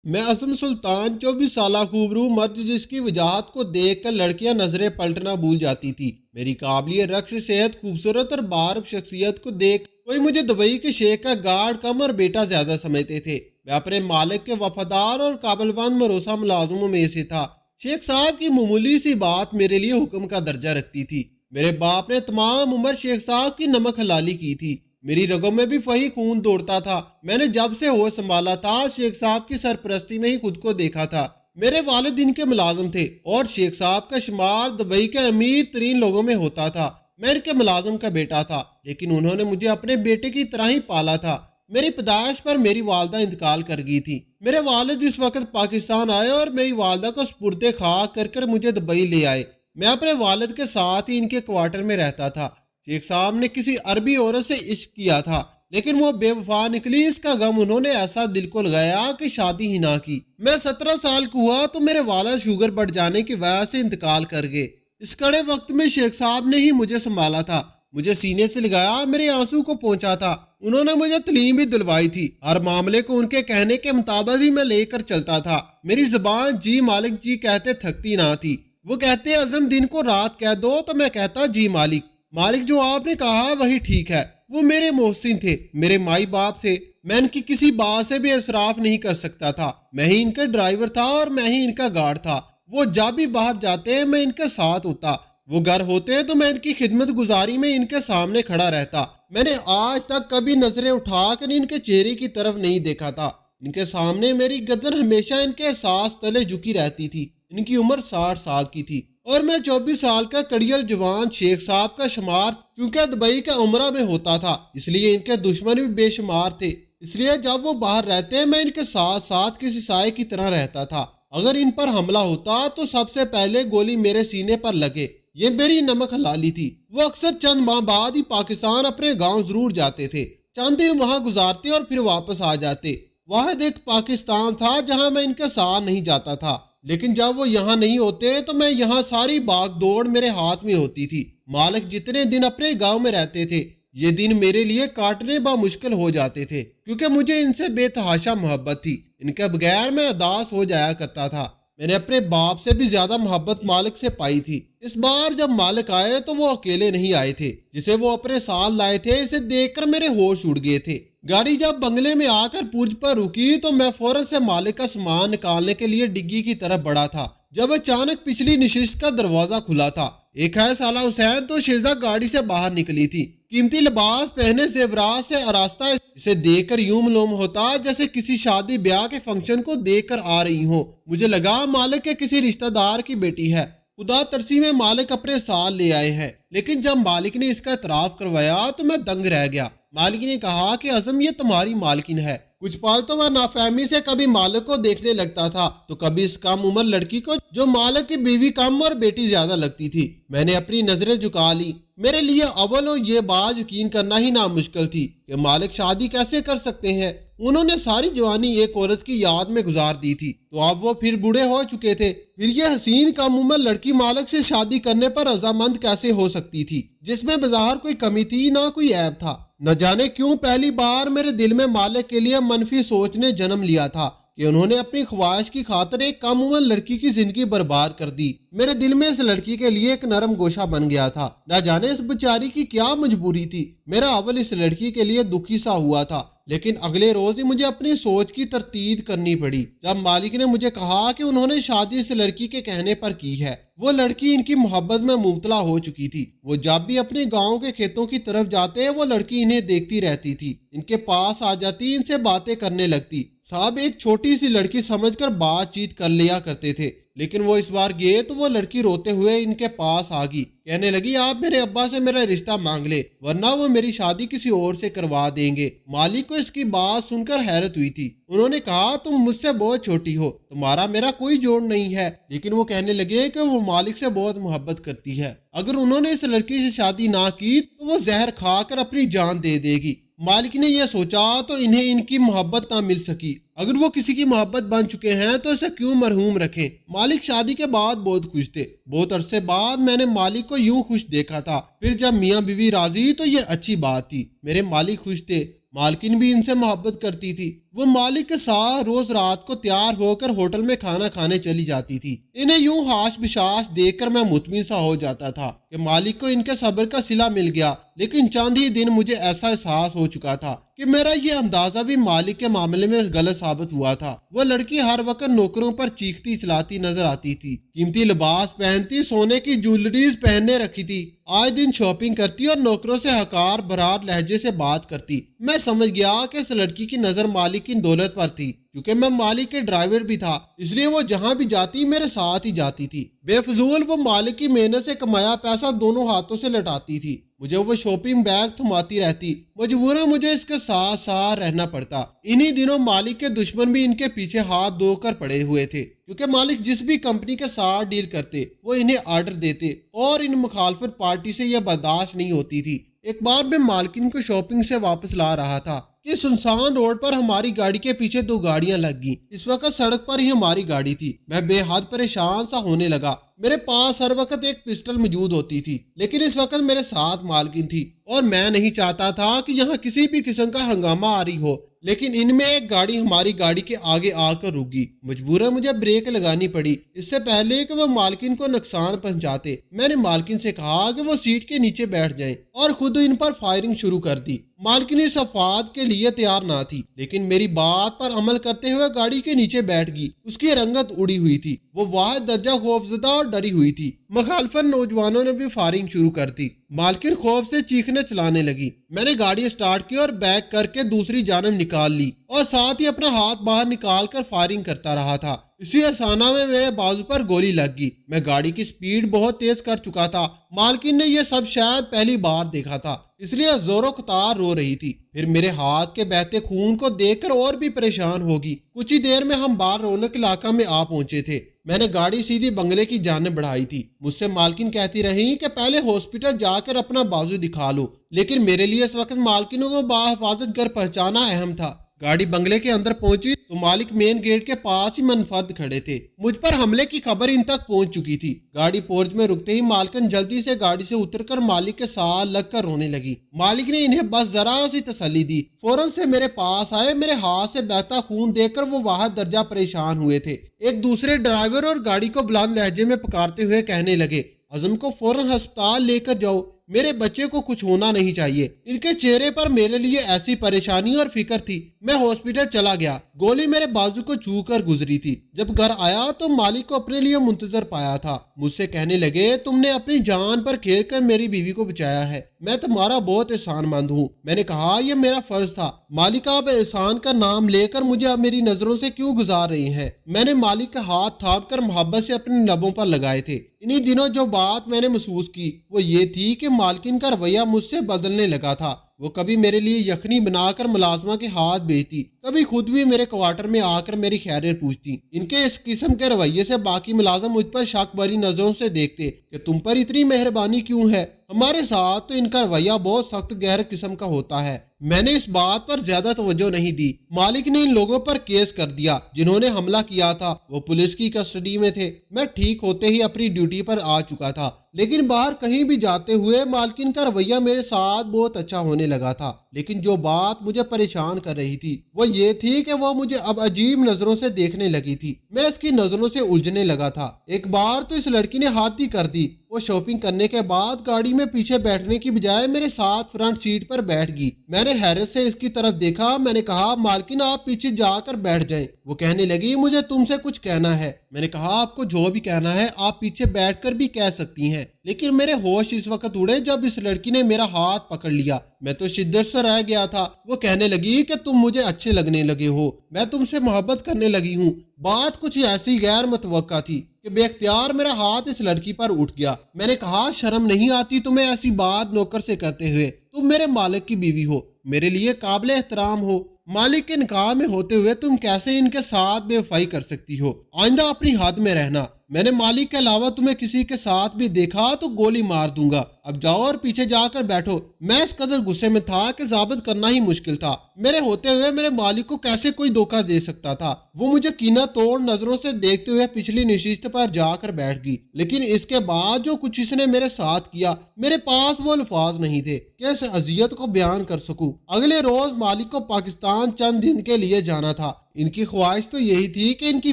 میں عصم سلطان 24 سالہ خوبرو مرد جس کی وجاہت کو دیکھ کر لڑکیاں نظریں پلٹنا بھول جاتی تھی۔ میری قابل رقص صحت، خوبصورت اور بارب شخصیت کو دیکھ کوئی مجھے دبئی کے شیخ کا گارڈ کم اور بیٹا زیادہ سمجھتے تھے۔ میں اپنے مالک کے وفادار اور قابل بند بھروسہ ملازموں میں سے تھا۔ شیخ صاحب کی معمولی سی بات میرے لیے حکم کا درجہ رکھتی تھی۔ میرے باپ نے تمام عمر شیخ صاحب کی نمک حلالی کی تھی۔ میری رگوں میں بھی وہی خون دوڑتا تھا۔ میں نے جب سے ہوش سنبھالا تھا شیخ صاحب کی سرپرستی میں ہی خود کو دیکھا تھا۔ میرے والد ان کے ملازم تھے اور شیخ صاحب کا شمار دبئی کے امیر ترین لوگوں میں ہوتا تھا۔ میں ان کے ملازم کا بیٹا تھا، لیکن انہوں نے مجھے اپنے بیٹے کی طرح ہی پالا تھا۔ میری پیدائش پر میری والدہ انتقال کر گئی تھی۔ میرے والد اس وقت پاکستان آئے اور میری والدہ کو سپرد خاک کر کر مجھے دبئی لے آئے۔ میں اپنے والد کے ساتھ ہی ان کے کوارٹر میں رہتا تھا۔ شیخ صاحب نے کسی عربی عورت سے عشق کیا تھا، لیکن وہ بے وفا نکلی۔ اس کا غم انہوں نے ایسا دل کو لگایا کہ شادی ہی نہ کی۔ میں 17 سال کا ہوا تو میرے والد شوگر بڑھ جانے کی وجہ سے انتقال کر گئے۔ اس کڑے وقت میں شیخ صاحب نے ہی مجھے سنبھالا تھا، مجھے سینے سے لگایا، میرے آنسو کو پہنچا تھا۔ انہوں نے مجھے تعلیم بھی دلوائی تھی۔ ہر معاملے کو ان کے کہنے کے مطابق ہی میں لے کر چلتا تھا۔ میری زبان جی مالک جی کہتے تھکتی نہ تھی۔ وہ کہتے اعظم دن کو رات کہہ دو تو میں کہتا جی مالک۔ مالک جو آپ نے کہا وہی ٹھیک ہے۔ وہ میرے محسن تھے، میرے مائی باپ سے۔ میں ان کی کسی بات سے بھی اصراف نہیں کر سکتا تھا۔ میں ہی ان کا ڈرائیور تھا اور میں ہی ان کا گارڈ تھا۔ وہ جب بھی باہر جاتے میں ان کے ساتھ ہوتا، وہ گھر ہوتے تو میں ان کی خدمت گزاری میں ان کے سامنے کھڑا رہتا۔ میں نے آج تک کبھی نظریں اٹھا کر ان کے چہرے کی طرف نہیں دیکھا تھا۔ ان کے سامنے میری گردن ہمیشہ ان کے احساس تلے جھکی رہتی تھی۔ ان کی عمر 60 سال کی تھی اور میں 24 سال کا کڑیل جوان۔ شیخ صاحب کا شمار چونکہ دبئی کا عمرہ میں ہوتا تھا، اس لیے ان کے دشمن بھی بے شمار تھے۔ اس لیے جب وہ باہر رہتے میں ان کے ساتھ ساتھ کسی سائے کی طرح رہتا تھا۔ اگر ان پر حملہ ہوتا تو سب سے پہلے گولی میرے سینے پر لگے۔ یہ میری نمک حلالی تھی۔ وہ اکثر چند ماہ بعد ہی پاکستان اپنے گاؤں ضرور جاتے تھے، چند دن وہاں گزارتے اور پھر واپس آ جاتے۔ واحد ایک پاکستان تھا جہاں میں ان کے ساتھ نہیں جاتا تھا، لیکن جب وہ یہاں نہیں ہوتے تو میں یہاں ساری باغ دوڑ میرے ہاتھ میں ہوتی تھی۔ مالک جتنے دن اپنے گاؤں میں رہتے تھے، یہ دن میرے لیے کاٹنے بامشکل ہو جاتے تھے، کیونکہ مجھے ان سے بے تحاشا محبت تھی۔ ان کے بغیر میں اداس ہو جایا کرتا تھا۔ میں نے اپنے باپ سے بھی زیادہ محبت مالک سے پائی تھی۔ اس بار جب مالک آئے تو وہ اکیلے نہیں آئے تھے، جسے وہ اپنے ساتھ لائے تھے۔ اسے دیکھ کر میرے ہوش اڑ گئے تھے۔ گاڑی جب بنگلے میں آ کر پورج پر رکی تو میں فوراً سے مالک کا سامان نکالنے کے لیے ڈگی کی طرف بڑھا تھا، جب اچانک پچھلی نشست کا دروازہ کھلا تھا۔ ایک ہے سالہ حسین تو شیزہ گاڑی سے باہر نکلی تھی، قیمتی لباس پہنے، زیورات سے آراستہ۔ اسے دیکھ کر یوں معلوم ہوتا جیسے کسی شادی بیاہ کے فنکشن کو دیکھ کر آ رہی ہوں۔ مجھے لگا مالک کے کسی رشتہ دار کی بیٹی ہے۔ خدا ترسی میں مالک اپنے ساتھ لے آئے ہیں، لیکن جب مالک نے اس کا اعتراف کروایا تو میں دنگ رہ گیا۔ مالک نے کہا کہ اعظم یہ تمہاری مالکن ہے۔ کچھ پال تو وہ نافہمی سے کبھی مالک کو دیکھنے لگتا تھا تو کبھی اس کم عمر لڑکی کو جو مالک کی بیوی کم اور بیٹی زیادہ لگتی تھی۔ میں نے اپنی نظریں جھکا لی۔ میرے لیے اول یہ بات یقین کرنا ہی نامشکل تھی کہ مالک شادی کیسے کر سکتے ہیں۔ انہوں نے ساری جوانی ایک عورت کی یاد میں گزار دی تھی، تو اب وہ پھر بوڑھے ہو چکے تھے۔ پھر یہ حسین کم عمر لڑکی مالک سے شادی کرنے پر رضامند کیسے ہو سکتی تھی، جس میں بظاہر کوئی کمی تھی نہ کوئی عیب تھا۔ نہ جانے کیوں پہلی بار میرے دل میں مالک کے لیے منفی سوچ نے جنم لیا تھا کہ انہوں نے اپنی خواہش کی خاطر ایک کم عمر لڑکی کی زندگی برباد کر دی۔ میرے دل میں اس لڑکی کے لیے ایک نرم گوشہ بن گیا تھا۔ نہ جانے اس بیچاری کی کیا مجبوری تھی۔ میرا اول اس لڑکی کے لیے دکھی سا ہوا تھا، لیکن اگلے روز ہی مجھے اپنی سوچ کی تردید کرنی پڑی جب مالک نے مجھے کہا کہ انہوں نے شادی اس لڑکی کے کہنے پر کی ہے۔ وہ لڑکی ان کی محبت میں مبتلا ہو چکی تھی۔ وہ جب بھی اپنے گاؤں کے کھیتوں کی طرف جاتے وہ لڑکی انہیں دیکھتی رہتی تھی، ان کے پاس آ جاتی، ان سے باتیں کرنے لگتی۔ صاحب ایک چھوٹی سی لڑکی سمجھ کر بات چیت کر لیا کرتے تھے، لیکن وہ اس بار گئے تو وہ لڑکی روتے ہوئے ان کے پاس آ گئی، کہنے لگی آپ میرے ابا سے میرا رشتہ مانگ لے ورنہ وہ میری شادی کسی اور سے کروا دیں گے۔ مالک کو اس کی بات سن کر حیرت ہوئی تھی۔ انہوں نے کہا تم مجھ سے بہت چھوٹی ہو، تمہارا میرا کوئی جوڑ نہیں ہے، لیکن وہ کہنے لگے کہ وہ مالک سے بہت محبت کرتی ہے۔ اگر انہوں نے اس لڑکی سے شادی نہ کی تو وہ زہر کھا کر اپنی جان دے دے گی۔ مالک نے یہ سوچا تو انہیں ان کی محبت نہ مل سکی۔ اگر وہ کسی کی محبت بن چکے ہیں تو اسے کیوں مرحوم رکھیں۔ مالک شادی کے بعد بہت خوش تھے۔ بہت عرصے بعد میں نے مالک کو یوں خوش دیکھا تھا۔ پھر جب میاں بیوی راضی تو یہ اچھی بات تھی۔ میرے مالک خوش تھے، مالکن بھی ان سے محبت کرتی تھی۔ وہ مالک کے ساتھ روز رات کو تیار ہو کر ہوٹل میں کھانا کھانے چلی جاتی تھی۔ انہیں یوں ہاش بشاش دیکھ کر میں مطمئن سا ہو جاتا تھا کہ مالک کو ان کے صبر کا صلہ مل گیا، لیکن چند ہی دن مجھے ایسا احساس ہو چکا تھا کہ میرا یہ اندازہ بھی مالک کے معاملے میں غلط ثابت ہوا تھا۔ وہ لڑکی ہر وقت نوکروں پر چیختی چلاتی نظر آتی تھی، قیمتی لباس پہنتی، سونے کی جولریز پہننے رکھی تھی، آج دن شاپنگ کرتی اور نوکروں سے حقار برار لہجے سے بات کرتی۔ میں سمجھ گیا کہ اس لڑکی کی نظر مالک کی دولت پر تھی، کیونکہ میں مالک کے ڈرائیور بھی تھا، اس لیے وہ جہاں بھی جاتی میرے ساتھ ہی جاتی تھی۔ بے فضول وہ مالک کی محنت سے کمایا پیسہ دونوں ہاتھوں سے لٹاتی تھی۔ مجھے وہ شاپنگ بیگ تھماتی رہتی، مجبوراً مجھے اس کے ساتھ ساتھ رہنا پڑتا۔ انہی دنوں مالک کے دشمن بھی ان کے پیچھے ہاتھ دھو کر پڑے ہوئے تھے، کیونکہ مالک جس بھی کمپنی کے ساتھ ڈیل کرتے وہ انہیں آرڈر دیتے، اور ان مخالفت پارٹی سے یہ برداشت نہیں ہوتی تھی۔ ایک بار میں مالکن کو شاپنگ سے واپس لا رہا تھا کہ سنسان روڈ پر ہماری گاڑی کے پیچھے دو گاڑیاں لگ گئیں۔ اس وقت سڑک پر ہی ہماری گاڑی تھی۔ میں بے حد پریشان سا ہونے لگا۔ میرے پاس ہر وقت ایک پسٹل موجود ہوتی تھی، لیکن اس وقت میرے ساتھ مالکن تھی اور میں نہیں چاہتا تھا کہ یہاں کسی بھی قسم کا ہنگامہ آری ہو، لیکن ان میں ایک گاڑی ہماری گاڑی کے آگے آ کر رک گئی۔ مجبوراً مجھے بریک لگانی پڑی اس سے پہلے کہ وہ مالکن کو نقصان پہنچاتے۔ میں نے مالکن سے کہا کہ وہ سیٹ کے نیچے بیٹھ جائیں اور خود ان پر فائرنگ شروع کر دی۔ مالکن اس افات کے لیے تیار نہ تھی، لیکن میری بات پر عمل کرتے ہوئے گاڑی کے نیچے بیٹھ گئی۔ اس کی رنگت اڑی ہوئی تھی، وہ واحد درجہ خوفزدہ اور ڈری ہوئی تھی۔ مخالفت نوجوانوں نے بھی فائرنگ شروع کر دی۔ مالکن خوف سے چیخنے چلانے لگی۔ میں نے گاڑی سٹارٹ کی اور بیک کر کے دوسری جانب نکال لی اور ساتھ ہی اپنا ہاتھ باہر نکال کر فائرنگ کرتا رہا تھا۔ اسی افسانہ میں میرے بازو پر گولی لگ گئی۔ میں گاڑی کی سپیڈ بہت تیز کر چکا تھا۔ مالکن نے یہ سب شاید پہلی بار دیکھا تھا، اس لیے زور و قطار رو رہی تھی۔ پھر میرے ہاتھ کے بہتے خون کو دیکھ کر اور بھی پریشان ہوگی۔ کچھ ہی دیر میں ہم بار رونق علاقہ میں آ پہنچے تھے۔ میں نے گاڑی سیدھی بنگلے کی جانب بڑھائی تھی۔ مجھ سے مالکن کہتی رہی کہ پہلے ہاسپٹل جا کر اپنا بازو دکھا لو، لیکن میرے لیے اس وقت مالکنوں کو باحفاظت گھر پہنچانا اہم تھا۔ گاڑی بنگلے کے اندر پہنچی تو مالک مین گیٹ کے پاس ہی منفرد کھڑے تھے۔ مجھ پر حملے کی خبر ان تک پہنچ چکی تھی۔ گاڑی پورچ میں رکتے ہی مالکن جلدی سے گاڑی سے اتر کر مالک کے ساتھ لگ کر رونے لگی۔ مالک نے انہیں بس ذرا سی تسلی دی، فوراً سے میرے پاس آئے۔ میرے ہاتھ سے بہتا خون دیکھ کر وہ واحد درجہ پریشان ہوئے تھے۔ ایک دوسرے ڈرائیور اور گاڑی کو بلند لہجے میں پکارتے ہوئے کہنے لگے، اعظم کو فوراً ہسپتال لے کر جاؤ، میرے بچے کو کچھ ہونا نہیں چاہیے۔ ان کے چہرے پر میرے لیے ایسی پریشانی اور فکر تھی۔ میں ہاسپٹل چلا گیا۔ گولی میرے بازو کو چھو کر گزری تھی۔ جب گھر آیا تو مالک کو اپنے لیے منتظر پایا تھا۔ مجھ سے کہنے لگے، تم نے اپنی جان پر کھیل کر میری بیوی کو بچایا ہے، میں تمہارا بہت احسان مند ہوں۔ میں نے کہا، یہ میرا فرض تھا۔ مالک، آپ احسان کا نام لے کر مجھے میری نظروں سے کیوں گزار رہی ہیں؟ میں نے مالک کا ہاتھ تھام کر محبت سے اپنے لبوں پر لگائے تھے۔ انہی دنوں جو بات میں نے محسوس کی وہ یہ تھی کہ مالکن کا رویہ مجھ سے بدلنے لگا تھا۔ وہ کبھی میرے لیے یخنی بنا کر ملازمہ کے ہاتھ بھیجتی، کبھی خود بھی میرے کوارٹر میں آ کر میری خیریت پوچھتی۔ ان کے اس قسم کے رویے سے باقی ملازم مجھ پر شک بھری نظروں سے دیکھتے کہ تم پر اتنی مہربانی کیوں ہے؟ ہمارے ساتھ تو ان کا رویہ بہت سخت گہر قسم کا ہوتا ہے۔ میں نے اس بات پر زیادہ توجہ نہیں دی۔ مالک نے ان لوگوں پر کیس کر دیا جنہوں نے حملہ کیا تھا۔ وہ پولیس کی کسٹڈی میں تھے۔ میں ٹھیک ہوتے ہی اپنی ڈیوٹی پر آ چکا تھا، لیکن باہر کہیں بھی جاتے ہوئے مالکن کا رویہ میرے ساتھ بہت اچھا ہونے لگا تھا۔ لیکن جو بات مجھے پریشان کر رہی تھی وہ یہ تھی کہ وہ مجھے اب عجیب نظروں سے دیکھنے لگی تھی۔ میں اس کی نظروں سے الجھنے لگا تھا۔ ایک بار تو اس لڑکی نے ہاتھ ہی کر دی۔ وہ شاپنگ کرنے کے بعد گاڑی میں پیچھے بیٹھنے کی بجائے میرے ساتھ فرنٹ سیٹ پر بیٹھ گئی۔ میں نے حیرت سے اس کی طرف دیکھا۔ میں نے کہا، مالکن، آپ پیچھے جا کر بیٹھ جائیں۔ وہ کہنے لگی، مجھے تم سے کچھ کہنا ہے۔ میں نے کہا، آپ کو جو بھی کہنا ہے آپ پیچھے بیٹھ کر بھی کہہ سکتی ہیں۔ لیکن میرے ہوش اس وقت اڑے جب اس لڑکی نے میرا ہاتھ پکڑ لیا۔ میں تو شدت سے رہ گیا تھا۔ وہ کہنے لگی کہ تم مجھے اچھے لگنے لگے ہو، میں تم سے محبت کرنے لگی ہوں۔ بات کچھ ایسی غیر متوقع تھی کہ بے اختیار میرا ہاتھ اس لڑکی پر اٹھ گیا۔ میں نے کہا، شرم نہیں آتی تمہیں ایسی بات نوکر سے کرتے ہوئے؟ تم میرے مالک کی بیوی ہو، میرے لیے قابل احترام ہو۔ مالک کے نکاح میں ہوتے ہوئے تم کیسے ان کے ساتھ بے وفائی کر سکتی ہو؟ آئندہ اپنی حد میں رہنا۔ میں نے مالک کے علاوہ تمہیں کسی کے ساتھ بھی دیکھا تو گولی مار دوں گا، اب جاؤ اور پیچھے جا کر بیٹھو۔ میں اس قدر غصے میں تھا کہ ضابط کرنا ہی مشکل تھا۔ میرے ہوتے ہوئے میرے مالک کو کیسے کوئی دھوکہ دے سکتا تھا؟ وہ مجھے کینہ توڑ نظروں سے دیکھتے ہوئے پچھلی نشست پر جا کر بیٹھ گئی، لیکن اس کے بعد جو کچھ اس نے میرے ساتھ کیا، میرے پاس وہ الفاظ نہیں تھے کہ اس اذیت کو بیان کر سکوں۔ اگلے روز مالک کو پاکستان چند دن کے لیے جانا تھا۔ ان کی خواہش تو یہی تھی کہ ان کی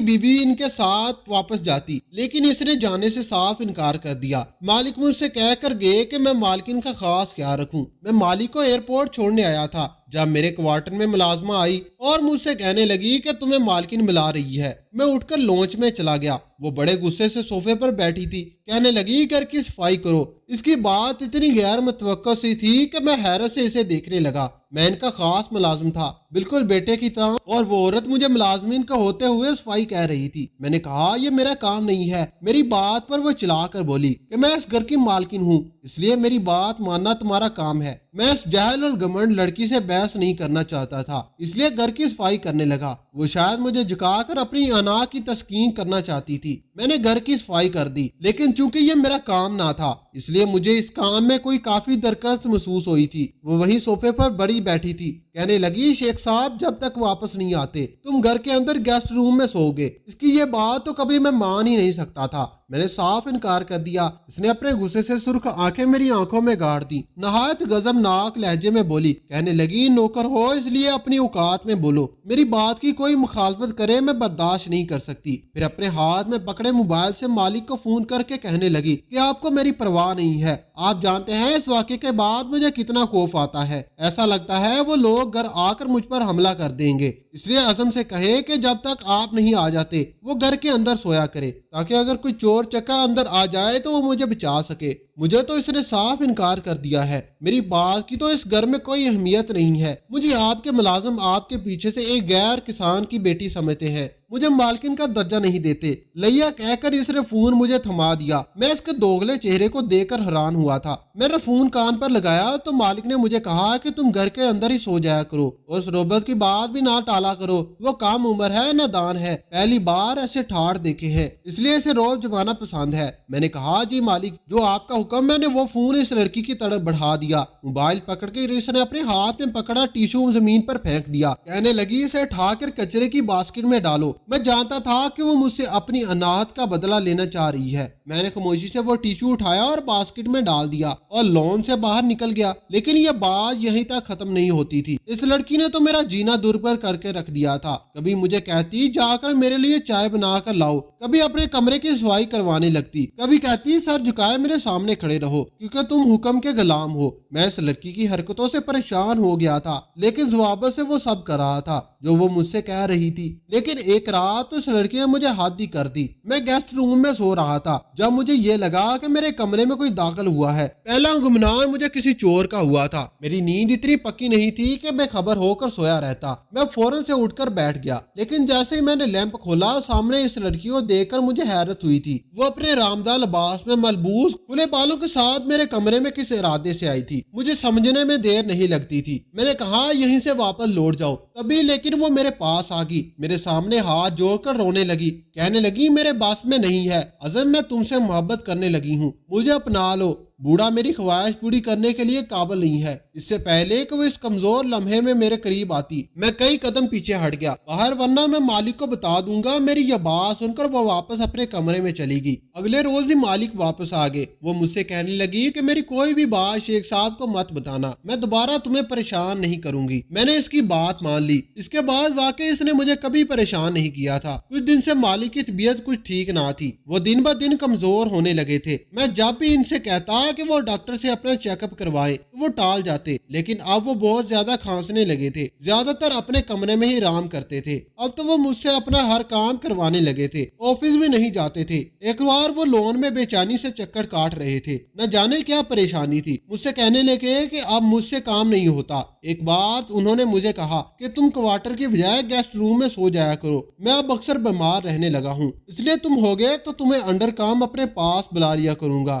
بیوی ان کے ساتھ واپس جاتی، لیکن اس نے جانے سے صاف انکار کر دیا۔ مالک مجھ سے کہہ کر گئے کہ میں مالکن کا خاص خیال رکھوں۔ میں مالک کو ایئرپورٹ چھوڑنے آیا تھا جب میرے کوارٹر میں ملازمہ آئی اور مجھ سے کہنے لگی کہ تمہیں مالکن ملا رہی ہے۔ میں اٹھ کر لونچ میں چلا گیا۔ وہ بڑے غصے سے صوفے پر بیٹھی تھی، کہنے لگی گھر کی صفائی کرو۔ اس کی بات اتنی غیر متوقع سی تھی کہ میں حیرت سے اسے دیکھنے لگا۔ میں ان کا خاص ملازم تھا، بالکل بیٹے کی طرح، اور وہ عورت مجھے ملازمین کا ہوتے ہوئے صفائی کہہ رہی تھی۔ میں نے کہا یہ میرا کام نہیں ہے۔ میری بات پر وہ چلا کر بولی کہ میں اس گھر کی مالکن ہوں، اس لیے میری بات ماننا تمہارا کام ہے۔ میں اس جاہل اور گمنڈ لڑکی سے بحث نہیں کرنا چاہتا تھا، اس لیے گھر کی صفائی کرنے لگا۔ وہ شاید مجھے جھکا کر اپنی انا کی تسکین کرنا چاہتی تھی۔ میں نے گھر کی صفائی کر دی، لیکن چونکہ یہ میرا کام نہ تھا، اس لیے مجھے اس کام میں کوئی کافی درکست محسوس ہوئی تھی۔ وہ وہیں صوفے پر بڑی بیٹھی تھی، کہنے لگی شیخ صاحب جب تک واپس نہیں آتے تم گھر کے اندر گیسٹ روم میں سو گے۔ اس کی یہ بات تو کبھی میں مان ہی نہیں سکتا تھا۔ میں نے صاف انکار کر دیا۔ اس نے اپنے غصے سے سرخ آنکھیں میری آنکھوں میں گاڑ دی، نہایت غضبناک لہجے میں بولی، کہنے لگی نوکر ہو اس لیے اپنی اوقات میں بولو، میری بات کی کوئی مخالفت کرے میں برداشت نہیں کر سکتی۔ پھر اپنے ہاتھ میں پکڑے موبائل سے مالک کو فون کر کے کہنے لگی کہ آپ کو میری پرواہ نہیں ہے۔ آپ جانتے ہیں اس واقعے کے بعد مجھے کتنا خوف آتا ہے، ایسا لگتا ہے وہ لوگ گھر آ کر مجھ پر حملہ کر دیں گے۔ اس لیے اعظم سے کہے کہ جب تک آپ نہیں آ جاتے وہ گھر کے اندر سویا کرے، تاکہ اگر کوئی چور چکا اندر آ جائے تو وہ مجھے بچا سکے۔ مجھے تو اس نے صاف انکار کر دیا ہے۔ میری بات کی تو اس گھر میں کوئی اہمیت نہیں ہے۔ مجھے آپ کے ملازم آپ کے پیچھے سے ایک غیر کسان کی بیٹی سمجھتے ہیں، مجھے مالکن کا درجہ نہیں دیتے۔ لیا کہہ کر اس نے فون مجھے تھما دیا۔ میں اس کے دوغلے چہرے کو دیکھ کر حیران ہوا تھا۔ میں نے فون کان پر لگایا تو مالک نے مجھے کہا کہ تم گھر کے اندر ہی سو جایا کرو اور اس روبت کی بات بھی نہ ٹالا کرو، وہ کم عمر ہے، نادان ہے، پہلی بار ایسے ٹھاڑ دیکھے ہیں، اس لیے اسے روز جمانا پسند ہے۔ میں نے کہا جی مالک، جو آپ کا حکم۔ میں نے وہ فون اس لڑکی کی طرف بڑھا دیا۔ موبائل پکڑ کے اس نے اپنے ہاتھ میں پکڑا ٹیشو زمین پر پھینک دیا، کہنے لگی اسے اٹھا کر کچرے کی باسکٹ میں ڈالو۔ میں جانتا تھا کہ وہ مجھ سے اپنی اناہت کا بدلہ لینا چاہ رہی ہے۔ میں نے خاموشی سے وہ ٹیشو اٹھایا اور باسکٹ میں ڈال دیا اور لون سے باہر نکل گیا۔ لیکن یہ بات یہیں تک ختم نہیں ہوتی تھی۔ اس لڑکی نے تو میرا جینا دور کر کے رکھ دیا تھا۔ کبھی مجھے کہتی جا کر میرے لیے چائے بنا کر لاؤ، کبھی اپنے کمرے کی صفائی کروانے لگتی، کبھی کہتی سر جھکائے میرے سامنے کھڑے رہو کیونکہ تم حکم کے غلام ہو۔ میں اس لڑکی کی حرکتوں سے پریشان ہو گیا تھا، لیکن ضوابط سے وہ سب کر رہا تھا جو وہ مجھ سے کہہ رہی تھی۔ لیکن ایک رات اس لڑکی نے مجھے حد ہی کر دی۔ میں گیسٹ روم میں سو رہا تھا جب مجھے یہ لگا کہ میرے کمرے میں کوئی داخل ہوا ہے۔ پہلا گمنام مجھے کسی چور کا ہوا تھا۔ میری نیند اتنی پکی نہیں تھی کہ بے خبر ہو کر سویا رہتا۔ میں فوراً سے اٹھ کر بیٹھ گیا، لیکن جیسے ہی میں نے لیمپ کھولا سامنے اس لڑکی کو دیکھ کر مجھے حیرت ہوئی تھی۔ وہ اپنے رامدہ لباس میں ملبوس کھلے بالوں کے ساتھ میرے کمرے میں کس ارادے سے آئی تھی، مجھے سمجھنے میں دیر نہیں لگتی تھی۔ میں نے کہا یہیں سے واپس لوٹ جاؤ تبھی، لیکن وہ میرے پاس آ گئی، میرے سامنے ہاتھ جوڑ کر رونے لگی، کہنے لگی میرے بس میں نہیں ہے اعظم، میں تم سے محبت کرنے لگی ہوں، مجھے اپنا لو۔ بوڑھا میری خواہش پوری کرنے کے لیے قابل نہیں ہے۔ اس سے پہلے کہ وہ اس کمزور لمحے میں میرے قریب آتی میں کئی قدم پیچھے ہٹ گیا باہر، ورنہ میں مالک کو بتا دوں گا۔ میری یہ بات سن کر وہ واپس اپنے کمرے میں چلی گئی۔ اگلے روز ہی مالک واپس آ گئے۔ وہ مجھ سے کہنے لگی کہ میری کوئی بھی بات شیخ صاحب کو مت بتانا، میں دوبارہ تمہیں پریشان نہیں کروں گی۔ میں نے اس کی بات مان لی۔ اس کے بعد واقعی اس نے مجھے کبھی پریشان نہیں کیا تھا۔ کچھ دن سے مالک کی طبیعت کچھ ٹھیک نہ تھی، وہ دن بہ دن کمزور ہونے لگے تھے۔ میں جب بھی ان سے کہتا کہ وہ ڈاکٹر سے اپنا چیک اپ کروائے تو وہ ٹال جاتے، لیکن اب وہ بہت زیادہ کھانسنے لگے تھے، زیادہ تر اپنے کمرے میں ہی آرام کرتے تھے۔ اب تو وہ مجھ سے اپنا ہر کام کروانے لگے تھے، آفس بھی نہیں جاتے تھے۔ ایک بار وہ لون میں بے چینی سے چکر کاٹ رہے تھے، نہ جانے کیا پریشانی تھی۔ مجھ سے کہنے لگے کہ اب مجھ سے کام نہیں ہوتا۔ ایک بار انہوں نے مجھے کہا کہ تم کوارٹر کی بجائے گیسٹ روم میں سو جایا کرو، میں اب اکثر بیمار رہنے لگا ہوں، اس لیے تم ہوگے تو تمہیں انڈر کام اپنے پاس بلا لیا کروں گا۔